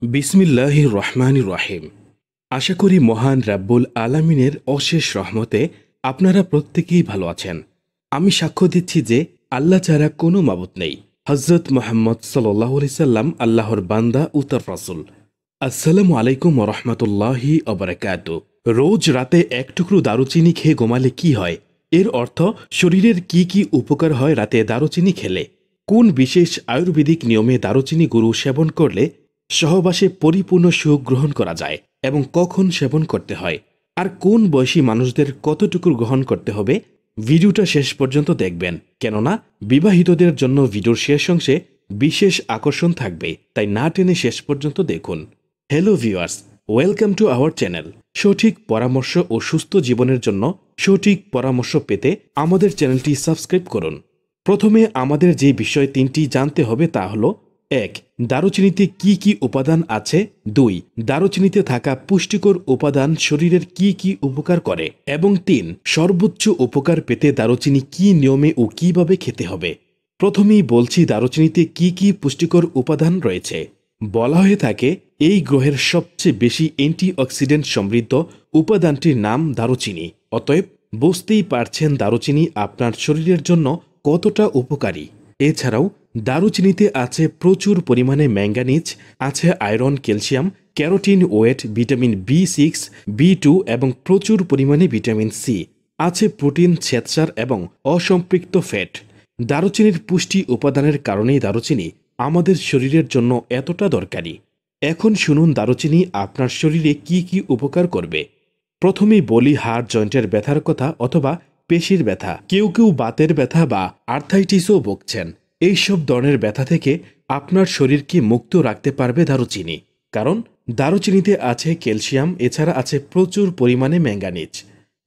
বিসমিল্লাহির রহমানির রহিম। আশা করি মহান রাব্বুল আলামিনের অশেষ রহমতে আপনারা প্রত্যেকেই ভালো আছেন। আমি সাক্ষ্য দিচ্ছি যে আল্লাহ ছাড়া কোনো মাবুদ নেই। হযরত মুহাম্মদ সাল্লাল্লাহু আলাইহি সাল্লাম আল্লাহর বান্দা ও তার রাসূল। আসসালামু আলাইকুম ওয়া রাহমাতুল্লাহি ওয়া বারাকাতুহু। রোজ রাতে এক টুকরো দারুচিনি খেয়ে ঘুমালে কি হয়? এর অর্থ শরীরের কি কি উপকার হয় রাতে দারুচিনি খেলে? কোন বিশেষ আয়ুর্বেদিক নিয়মে দারুচিনি গুঁড়ো সেবন করলে সহবাসে পরিপূর্ণ সুখ গ্রহণ করা যায় এবং কখন সেবন করতে হয়, আর কোন বয়সী মানুষদের কতটুকু গ্রহণ করতে হবে? ভিডিওটা শেষ পর্যন্ত দেখবেন, কেননা বিবাহিতদের জন্য ভিডিওর শেষ অংশে বিশেষ আকর্ষণ থাকবে, তাই না টেনে শেষ পর্যন্ত দেখুন। Hello viewers, welcome to our channel. সঠিক পরামর্শ ও সুস্থ জীবনের জন্য সঠিক পরামর্শ পেতে আমাদের চ্যানেলটি সাবস্ক্রাইব করুন। প্রথমে আমাদের যে বিষয় তিনটি জানতে হবে তা হলো: ১. দারুচিনিতে কি কি উপাদান আছে। ২. দারুচিনিতে থাকা পুষ্টিকর উপাদান শরীরের কি কি উপকার করে। এবং ৩. সর্বোচ্চ উপকার পেতে দারুচিনি কি নিয়মে ও কিভাবে খেতে হবে। প্রথমেই বলছি দারুচিনিতে কি কি পুষ্টিকর উপাদান রয়েছে। বলা হয়ে থাকে এই গ্রহের সবচেয়ে বেশি অ্যান্টিঅক্সিডেন্ট সমৃদ্ধ উপাদানটির নাম দারুচিনি। অতএব বুঝতেই পারছেন দারুচিনি আপনার শরীরের জন্য কতটা উপকারী। এছাড়াও দারুচিনিতে আছে প্রচুর পরিমাণে ম্যাঙ্গানিজ, আছে আয়রন, ক্যালসিয়াম, ক্যারোটিন, ওয়েট, ভিটামিন বি6, বি2 এবং প্রচুর পরিমাণে ভিটামিন সি। আছে প্রোটিন, শ্বেতসার এবং অসম্পৃক্ত ফ্যাট। দারুচিনির পুষ্টি উপাদানের কারণেই দারুচিনি আমাদের শরীরের জন্য এতটা দরকারি। এখন শুনুন দারুচিনি আপনার শরীরে কি কি উপকার করবে। প্রথমেই বলি হাড় জয়েন্টের ব্যথার কথা অথবা পেশির ব্যথা। কেউ কেউ বাতের ব্যথা বা আর্থাইটিসও ভুগছেন। এইসব ধরনের ব্যথা থেকে আপনার শরীরকে মুক্ত রাখতে পারবে দারুচিনি, কারণ দারুচিনিতে আছে ক্যালসিয়াম, এছাড়া আছে প্রচুর পরিমাণে ম্যাঙ্গানিজ।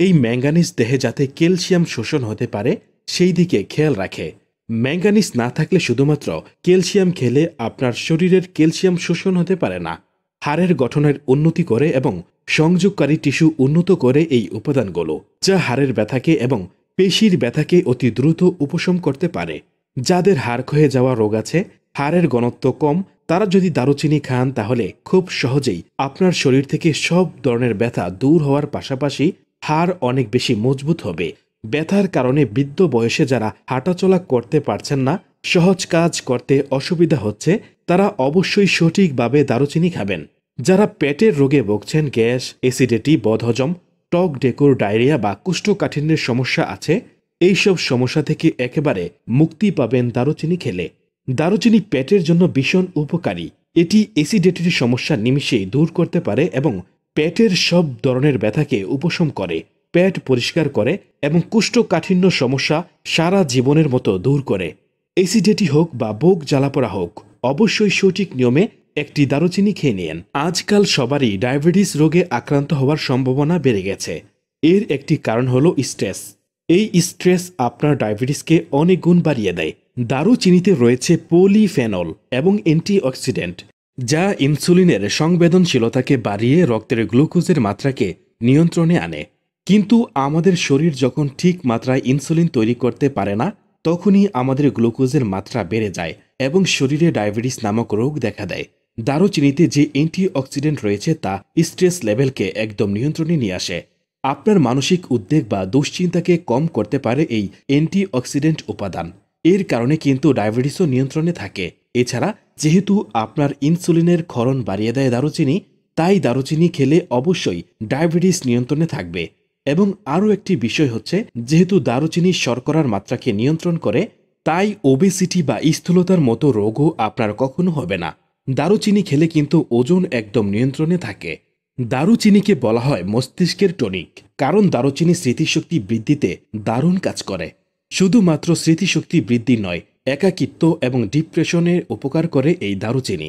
এই ম্যাঙ্গানিজ দেহে যাতে ক্যালসিয়াম শোষণ হতে পারে সেই দিকে খেয়াল রাখে। ম্যাঙ্গানিজ না থাকলে শুধুমাত্র ক্যালসিয়াম খেলে আপনার শরীরের ক্যালসিয়াম শোষণ হতে পারে না। হাড়ের গঠনের উন্নতি করে এবং সংযোগকারী টিস্যু উন্নত করে এই উপাদানগুলো, যা হাড়ের ব্যথাকে এবং পেশির ব্যথাকে অতি দ্রুত উপশম করতে পারে। যাদের হাড় ক্ষয়ে যাওয়া রোগ আছে, হাড়ের ঘনত্ব কম, তারা যদি দারুচিনি খান তাহলে খুব সহজেই আপনার শরীর থেকে সব ধরনের ব্যথা দূর হওয়ার পাশাপাশি হাড় অনেক বেশি মজবুত হবে। ব্যথার কারণে বৃদ্ধ বয়সে যারা হাঁটাচলা করতে পারছেন না, সহজ কাজ করতে অসুবিধা হচ্ছে, তারা অবশ্যই সঠিকভাবে দারুচিনি খাবেন। যারা পেটের রোগে ভুগছেন, গ্যাস, অ্যাসিডিটি, বদহজম, টক ডেকুর, ডায়রিয়া বা কোষ্ঠকাঠিন্যের সমস্যা আছে, এইসব সমস্যা থেকে একেবারে মুক্তি পাবেন দারুচিনি খেলে। দারুচিনি পেটের জন্য ভীষণ উপকারী। এটি অ্যাসিডিটির সমস্যা নিমিষেই দূর করতে পারে এবং পেটের সব ধরনের ব্যথাকে উপশম করে, পেট পরিষ্কার করে এবং কোষ্ঠকাঠিন্য সমস্যা সারা জীবনের মতো দূর করে। অ্যাসিডিটি হোক বা বুক জ্বালাপোড়া হোক, অবশ্যই সঠিক নিয়মে একটি দারুচিনি খেয়ে নিন। আজকাল সবারই ডায়াবেটিস রোগে আক্রান্ত হওয়ার সম্ভাবনা বেড়ে গেছে। এর একটি কারণ হলো স্ট্রেস। এই স্ট্রেস আপনার ডায়াবেটিসকে অনেক গুণ বাড়িয়ে দেয়। দারুচিনিতে রয়েছে পলিফেনল এবং অ্যান্টিঅক্সিডেন্ট, যা ইনসুলিনের সংবেদনশীলতাকে বাড়িয়ে রক্তের গ্লুকোজের মাত্রাকে নিয়ন্ত্রণে আনে। কিন্তু আমাদের শরীর যখন ঠিক মাত্রায় ইনসুলিন তৈরি করতে পারে না, তখনই আমাদের গ্লুকোজের মাত্রা বেড়ে যায় এবং শরীরে ডায়াবেটিস নামক রোগ দেখা দেয়। দারুচিনিতে যে অ্যান্টিঅক্সিডেন্ট রয়েছে তা স্ট্রেস লেভেলকে একদম নিয়ন্ত্রণে নিয়ে আসে। আপনার মানসিক উদ্বেগ বা দুশ্চিন্তাকে কম করতে পারে এই অ্যান্টিঅক্সিডেন্ট উপাদান। এর কারণে কিন্তু ডায়াবেটিসও নিয়ন্ত্রণে থাকে। এছাড়া যেহেতু আপনার ইনসুলিনের ক্ষরণ বাড়িয়ে দেয় দারুচিনি, তাই দারুচিনি খেলে অবশ্যই ডায়াবেটিস নিয়ন্ত্রণে থাকবে। এবং আরও একটি বিষয় হচ্ছে, যেহেতু দারুচিনি শর্করার মাত্রাকে নিয়ন্ত্রণ করে, তাই ওবেসিটি বা স্থূলতার মতো রোগও আপনার কখনো হবে না। দারুচিনি খেলে কিন্তু ওজন একদম নিয়ন্ত্রণে থাকে। দারুচিনিকে বলা হয় মস্তিষ্কের টনিক, কারণ দারুচিনি স্মৃতিশক্তি বৃদ্ধিতে দারুণ কাজ করে। শুধুমাত্র স্মৃতিশক্তি বৃদ্ধি নয়, একাকিত্ব এবং ডিপ্রেশনের উপকার করে এই দারুচিনি।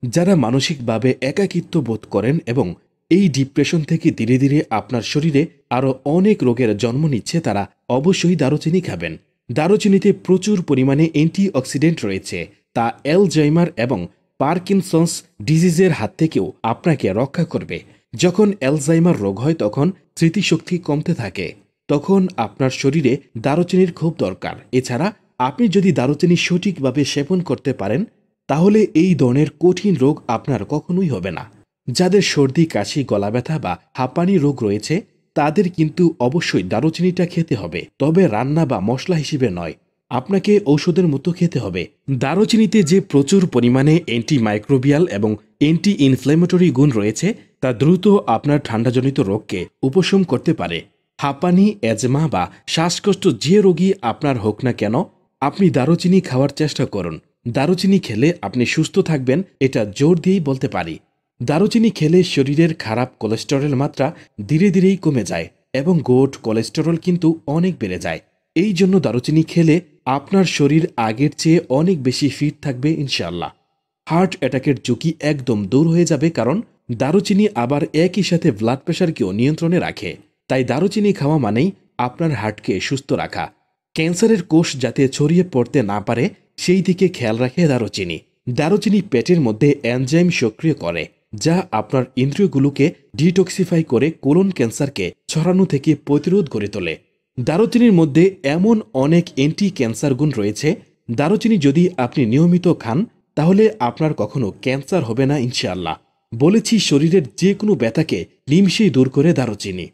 যারা মানসিকভাবে একাকিত্ব বোধ করেন এবং এই ডিপ্রেশন থেকে ধীরে ধীরে আপনার শরীরে আরও অনেক রোগের জন্ম নিচ্ছে, তারা অবশ্যই দারুচিনি খাবেন। দারুচিনিতে প্রচুর পরিমাণে অ্যান্টিঅক্সিডেন্ট রয়েছে, তা অ্যালজাইমার এবং পার্কিনসন্স ডিজিজের হাত থেকেও আপনাকে রক্ষা করবে। যখন অ্যালজাইমার রোগ হয় তখন স্মৃতিশক্তি কমতে থাকে, তখন আপনার শরীরে দারুচিনির খুব দরকার। এছাড়া আপনি যদি দারুচিনি সঠিকভাবে সেবন করতে পারেন, তাহলে এই ধরনের কঠিন রোগ আপনার কখনোই হবে না। যাদের সর্দি, কাশি, গলা ব্যথা বা হাঁপানি রোগ রয়েছে তাদের কিন্তু অবশ্যই দারুচিনিটা খেতে হবে, তবে রান্না বা মশলা হিসেবে নয়। আপনাকে ঔষধের মতো খেতে হবে। দারুচিনিতে যে প্রচুর পরিমাণে অ্যান্টিমাইক্রোবিয়াল এবং অ্যান্টি ইনফ্ল্যামেটরি গুণ রয়েছে তা দ্রুত আপনার ঠান্ডাজনিত রোগকে উপশম করতে পারে। হাঁপানি, অ্যাজমা বা শ্বাসকষ্ট যে রোগী আপনার হোক না কেন, আপনি দারুচিনি খাওয়ার চেষ্টা করুন। দারুচিনি খেলে আপনি সুস্থ থাকবেন, এটা জোর দিয়েই বলতে পারি। দারুচিনি খেলে শরীরের খারাপ কোলেস্টেরল মাত্রা ধীরে ধীরেই কমে যায় এবং গুড কোলেস্টেরল কিন্তু অনেক বেড়ে যায়। এই জন্য দারুচিনি খেলে আপনার শরীর আগের চেয়ে অনেক বেশি ফিট থাকবে ইনশাআল্লাহ। হার্ট অ্যাটাকের ঝুঁকি একদম দূর হয়ে যাবে, কারণ দারুচিনি আবার একই সাথে ব্লাড প্রেশারকেও নিয়ন্ত্রণে রাখে। তাই দারুচিনি খাওয়া মানেই আপনার হার্টকে সুস্থ রাখা। ক্যান্সারের কোষ যাতে ছড়িয়ে পড়তে না পারে সেই দিকে খেয়াল রাখে দারুচিনি। দারুচিনি পেটের মধ্যে এনজাইম সক্রিয় করে, যা আপনার ইন্দ্রিয়গুলোকে ডিটক্সিফাই করে কোলন ক্যান্সারকে ছড়ানো থেকে প্রতিরোধ করে তোলে। দারুচিনির মধ্যে এমন অনেক অ্যান্টি ক্যান্সার গুণ রয়েছে, দারুচিনি যদি আপনি নিয়মিত খান তাহলে আপনার কখনো ক্যান্সার হবে না ইনশাআল্লাহ। বলেছি শরীরের যে কোনো ব্যথাকে নিমিষেই দূর করে দারুচিনি।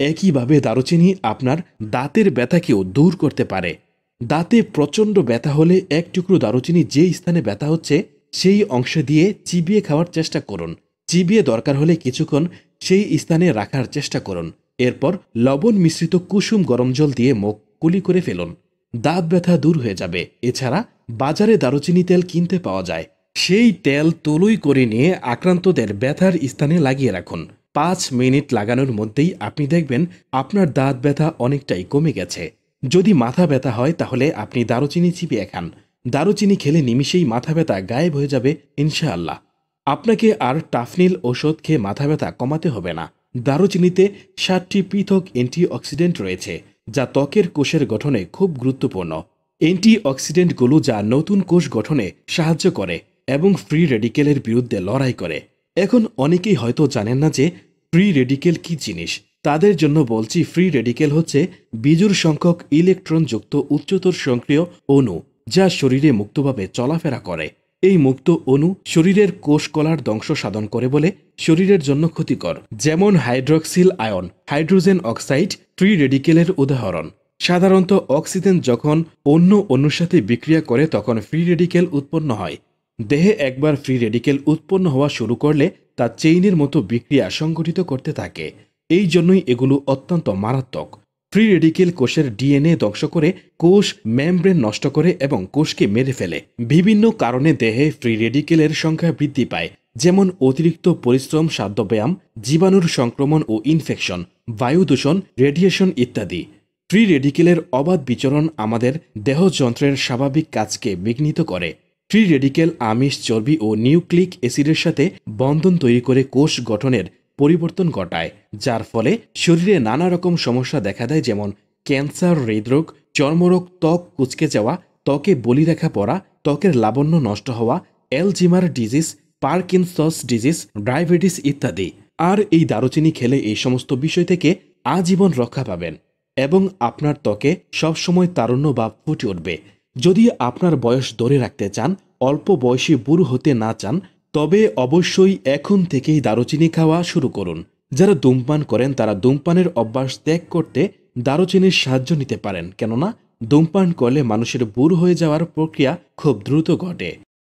একইভাবে দারুচিনি আপনার দাঁতের ব্যথাকেও দূর করতে পারে। দাঁতে প্রচণ্ড ব্যথা হলে এক টুকরো দারুচিনি যে স্থানে ব্যথা হচ্ছে সেই অংশ দিয়ে চিবিয়ে খাওয়ার চেষ্টা করুন। চিবিয়ে দরকার হলে কিছুক্ষণ সেই স্থানে রাখার চেষ্টা করুন। এরপর লবণ মিশ্রিত কুসুম গরম জল দিয়ে মুখ কুলি করে ফেলুন। দাঁত ব্যথা দূর হয়ে যাবে। এছাড়া বাজারে দারুচিনি তেল কিনতে পাওয়া যায়, সেই তেল তুলোই করে নিয়ে আক্রান্তদের ব্যথার স্থানে লাগিয়ে রাখুন। 5 মিনিট লাগানোর মধ্যেই আপনি দেখবেন আপনার দাঁত ব্যথা অনেকটাই কমে গেছে। যদি মাথা ব্যথা হয় তাহলে আপনি দারুচিনি চিবিয়ে খান। দারুচিনি খেলে নিমিষেই মাথা ব্যথা গায়েব হয়ে যাবে ইনশাআল্লাহ। আপনাকে আর টাফনিল ওষুধ খেয়ে মাথা ব্যথা কমাতে হবে না। দারুচিনিতে 7টি পৃথক অ্যান্টিঅক্সিডেন্ট রয়েছে, যা ত্বকের কোষের গঠনে খুব গুরুত্বপূর্ণ। অ্যান্টিঅক্সিডেন্টগুলো যা নতুন কোষ গঠনে সাহায্য করে এবং ফ্রি রেডিকেলের বিরুদ্ধে লড়াই করে। এখন অনেকেই হয়তো জানেন না যে ফ্রি রেডিকেল কি জিনিস। তাদের জন্য বলছি, ফ্রি রেডিকেল হচ্ছে বিজোড় সংখ্যক ইলেকট্রনযুক্ত উচ্চতর সক্রিয় অণু, যা শরীরে মুক্তভাবে চলাফেরা করে। এই মুক্ত অণু শরীরের কোষকলার ধ্বংস সাধন করে বলে শরীরের জন্য ক্ষতিকর। যেমন hydroxyl ion, hydrogen oxide free রেডিকেলের উদাহরণ। সাধারণত অক্সিজেন যখন অন্য অণুর সাথে বিক্রিয়া করে তখন ফ্রি রেডিকেল উৎপন্ন হয়। দেহে একবার ফ্রি রেডিকেল উৎপন্ন হওয়া শুরু করলে তা চেইনের মতো বিক্রিয়া সংগঠিত করতে থাকে। এই জন্যই এগুলো অত্যন্ত মারাত্মক। ফ্রি রেডিকেল কোষের ডিএনএ ধ্বংস করে, কোষ মেমব্রেন নষ্ট করে এবং কোষকে মেরে ফেলে। বিভিন্ন কারণে দেহে ফ্রি রেডিকেলের সংখ্যা বৃদ্ধি পায়, যেমন অতিরিক্ত পরিশ্রম, খাদ্যব্যায়াম, জীবাণুর সংক্রমণ ও ইনফেকশন, বায়ু দূষণ, রেডিয়েশন ইত্যাদি। ফ্রি রেডিকেলের অবাধ বিচরণ আমাদের দেহযন্ত্রের স্বাভাবিক কাজকে বিঘ্নিত করে। ফ্রি রেডিকেল আমিষ, চর্বি ও নিউক্লিক অ্যাসিডের সাথে বন্ধন তৈরি করে কোষ গঠনের পরিবর্তন ঘটায়, যার ফলে শরীরে নানা রকম সমস্যা দেখা দেয়, যেমন ক্যান্সার, হৃদরোগ, চর্মরোগ, ত্বক কুঁচকে যাওয়া, ত্বকে বলিরেখা পড়া, ত্বকের লাবণ্য নষ্ট হওয়া, অ্যালজিমার ডিজিজ, পার্কিনসন্স ডিজিজ, ডায়াবেটিস ইত্যাদি। আর এই দারুচিনি খেলে এই সমস্ত বিষয় থেকে আজীবন রক্ষা পাবেন এবং আপনার ত্বকে সবসময় তারুণ্য ভাব ফুটে উঠবে। যদি আপনার বয়স ধরে রাখতে চান, অল্প বয়সে বুড়ো হতে না চান, তবে অবশ্যই এখন থেকেই দারুচিনি খাওয়া শুরু করুন। যারা ধূমপান করেন তারা ধূমপানের অভ্যাস ত্যাগ করতে দারুচিনির সাহায্য নিতে পারেন, কেননা ধূমপান করলে মানুষের বুড়ো হয়ে যাওয়ার প্রক্রিয়া খুব দ্রুত ঘটে।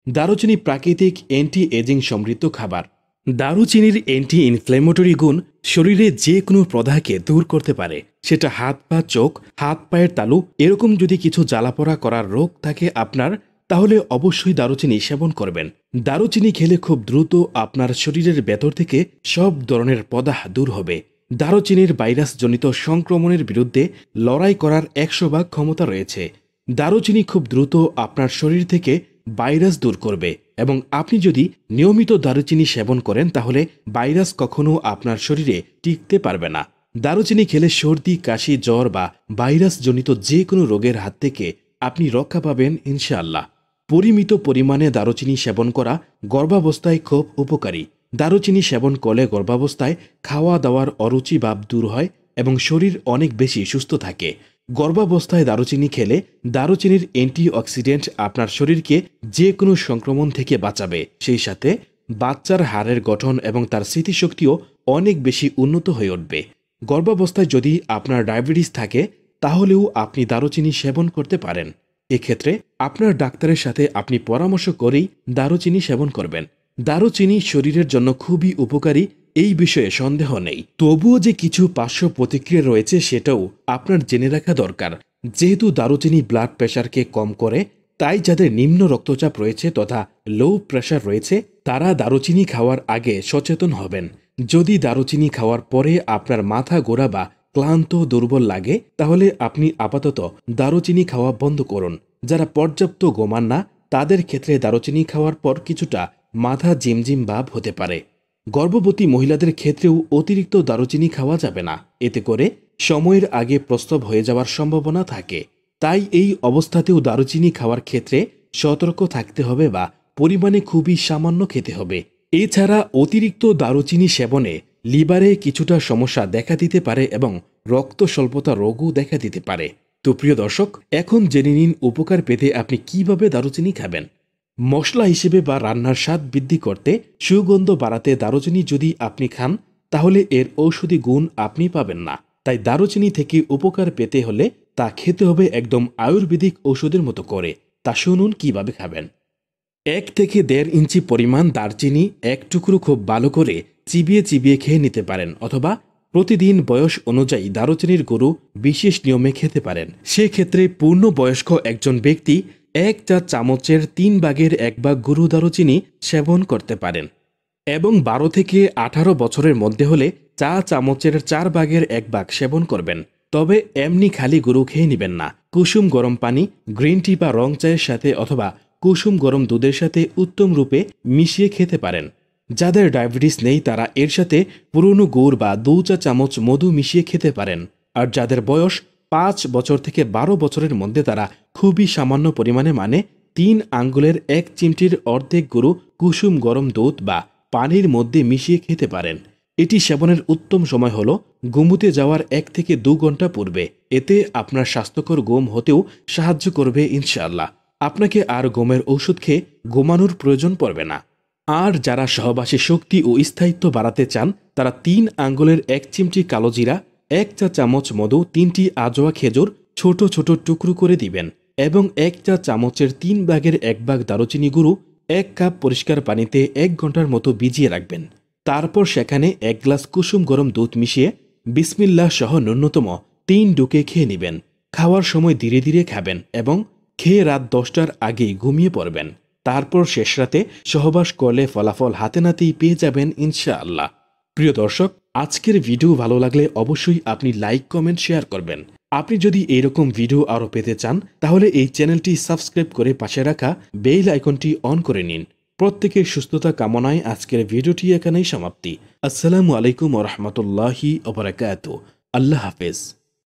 দারুচিনি প্রাকৃতিক অ্যান্টি এজিং সমৃদ্ধ খাবার। দারুচিনির অ্যান্টি ইনফ্ল্যামেটরি গুণ শরীরে যে কোনো প্রদাহকে দূর করতে পারে, সেটা হাত পা, চোখ, হাত পায়ের তালু এরকম যদি কিছু জ্বালাপোড়া করার রোগ থাকে আপনার, তাহলে অবশ্যই দারুচিনি সেবন করবেন। দারুচিনি খেলে খুব দ্রুত আপনার শরীরের ভেতর থেকে সব ধরনের প্রদাহ দূর হবে। দারুচিনির ভাইরাসজনিত সংক্রমণের বিরুদ্ধে লড়াই করার 100 ভাগ ক্ষমতা রয়েছে। দারুচিনি খুব দ্রুত আপনার শরীর থেকে ভাইরাস দূর করবে এবং আপনি যদি নিয়মিত দারুচিনি সেবন করেন তাহলে ভাইরাস কখনো আপনার শরীরে টিকতে পারবে না। দারুচিনি খেলে সর্দি, কাশি, জ্বর বা ভাইরাসজনিত যে কোনো রোগের হাত থেকে আপনি রক্ষা পাবেন ইনশাআল্লাহ। পরিমিত পরিমাণে দারুচিনি সেবন করা গর্ভাবস্থায় খুব উপকারী। দারুচিনি সেবন করলে গর্ভাবস্থায় খাওয়া দাওয়ার অরুচি ভাব দূর হয় এবং শরীর অনেক বেশি সুস্থ থাকে। গর্ভাবস্থায় দারুচিনি খেলে দারুচিনির অ্যান্টিঅক্সিডেন্ট আপনার শরীরকে যে কোনো সংক্রমণ থেকে বাঁচাবে, সেই সাথে বাচ্চার হাড়ের গঠন এবং তার স্মৃতিশক্তিও অনেক বেশি উন্নত হয়ে উঠবে। গর্ভাবস্থায় যদি আপনার ডায়াবেটিস থাকে তাহলেও আপনি দারুচিনি সেবন করতে পারেন। এক্ষেত্রে আপনার ডাক্তারের সাথে আপনি পরামর্শ করেই দারুচিনি সেবন করবেন। দারুচিনি শরীরের জন্য খুবই উপকারী, এই বিষয়ে সন্দেহ নেই। তবুও যে কিছু পার্শ্ব প্রতিক্রিয়া রয়েছে সেটাও আপনার জেনে রাখা দরকার। যেহেতু দারুচিনি ব্লাড প্রেশারকে কম করে, তাই যাদের নিম্ন রক্তচাপ রয়েছে তথা লো প্রেশার রয়েছে তারা দারুচিনি খাওয়ার আগে সচেতন হবেন। যদি দারুচিনি খাওয়ার পরে আপনার মাথা ঘোরা বা ক্লান্ত দুর্বল লাগে তাহলে আপনি আপাতত দারুচিনি খাওয়া বন্ধ করুন। যারা পর্যাপ্ত ঘুমান না তাদের ক্ষেত্রে দারুচিনি খাওয়ার পর কিছুটা মাথা জিমজিম ভাব হতে পারে। গর্ভবতী মহিলাদের ক্ষেত্রেও অতিরিক্ত দারুচিনি খাওয়া যাবে না, এতে করে সময়ের আগে প্রস্রাব হয়ে যাওয়ার সম্ভাবনা থাকে। তাই এই অবস্থাতেও দারুচিনি খাওয়ার ক্ষেত্রে সতর্ক থাকতে হবে বা পরিমাণে খুবই সামান্য খেতে হবে। এছাড়া অতিরিক্ত দারুচিনি সেবনে লিভারে কিছুটা সমস্যা দেখা দিতে পারে এবং রক্ত স্বল্পতা রোগও দেখা দিতে পারে। তো প্রিয় দর্শক, এখন জেনে নিন উপকার পেতে আপনি কিভাবে দারুচিনি খাবেন। মশলা হিসেবে বা রান্নার স্বাদ বৃদ্ধি করতে, সুগন্ধ বাড়াতে দারুচিনি যদি আপনি খান তাহলে এর ঔষধি গুণ আপনি পাবেন না। তাই দারুচিনি থেকে উপকার পেতে হলে তা খেতে হবে একদম আয়ুর্বেদিক ঔষধের মতো করে। তা শুনুন কিভাবে খাবেন। 1 থেকে 1.5 ইঞ্চি পরিমাণ দারচিনি এক টুকরো খুব ভালো করে চিবিয়ে চিবিয়ে খেয়ে নিতে পারেন, অথবা প্রতিদিন বয়স অনুযায়ী দারুচিনির গুঁড়ো বিশেষ নিয়মে খেতে পারেন। সেক্ষেত্রে পূর্ণবয়স্ক একজন ব্যক্তি 1 চা চামচের 3 ভাগের 1 ভাগ গুঁড়ো দারুচিনি সেবন করতে পারেন, এবং 12 থেকে 18 বছরের মধ্যে হলে চা চামচের 4 ভাগের 1 ভাগ সেবন করবেন। তবে এমনি খালি গুঁড়ো খেয়ে নেবেন না। কুসুম গরম পানি, গ্রিন টি বা রং চায়ের সাথে অথবা কুসুম গরম দুধের সাথে উত্তম রূপে মিশিয়ে খেতে পারেন। যাদের ডায়াবেটিস নেই তারা এর সাথে পুরনো গুড় বা 2 চা চামচ মধু মিশিয়ে খেতে পারেন। আর যাদের বয়স 5 বছর থেকে 12 বছরের মধ্যে তারা খুবই সামান্য পরিমাণে, মানে 3 আঙ্গুলের 1 চিমটির অর্ধেক গুঁড়ো কুসুম গরম দুধ বা পানির মধ্যে মিশিয়ে খেতে পারেন। এটি সেবনের উত্তম সময় হল ঘুমুতে যাওয়ার 1 থেকে 2 ঘন্টা পূর্বে। এতে আপনার স্বাস্থ্যকর ঘুম হতেও সাহায্য করবে ইনশাআল্লাহ। আপনাকে আর ঘুমের ঔষধ খেয়ে ঘুমানোর প্রয়োজন পড়বে না। আর যারা সহবাসী শক্তি ও স্থায়িত্ব বাড়াতে চান তারা 3 আঙ্গুলের 1 চিমটি কালো জিরা, 1 চা চামচ মধু, 3টি আজোয়া খেজুর ছোট ছোট টুকরো করে দিবেন এবং 1 চা চামচের 3 ভাগের 1 ভাগ দারুচিনি গুঁড়ো 1 কাপ পরিষ্কার পানিতে 1 ঘন্টার মতো ভিজিয়ে রাখবেন। তারপর সেখানে 1 গ্লাস কুসুম গরম দুধ মিশিয়ে বিসমিল্লাহ সহ ন্যূনতম 3 ডুকে খেয়ে নেবেন। খাওয়ার সময় ধীরে ধীরে খাবেন এবং খেয়ে রাত 10টার আগেই ঘুমিয়ে পড়বেন। তারপর শেষ রাতে সহবাস করলে ফলাফল হাতে নাতেই পেয়ে যাবেন ইনশাআল্লাহ। প্রিয় দর্শক, আজকের ভিডিও ভালো লাগলে অবশ্যই আপনি লাইক, কমেন্ট, শেয়ার করবেন। আপনি যদি এইরকম ভিডিও আরও পেতে চান তাহলে এই চ্যানেলটি সাবস্ক্রাইব করে পাশে রাখা বেল আইকনটি অন করে নিন। প্রত্যেকের সুস্থতা কামনায় আজকের ভিডিওটি এখানেই সমাপ্তি। আসসালামু আলাইকুম ওয়া রাহমাতুল্লাহি ওয়া বারাকাতুহু। আল্লাহ হাফেজ।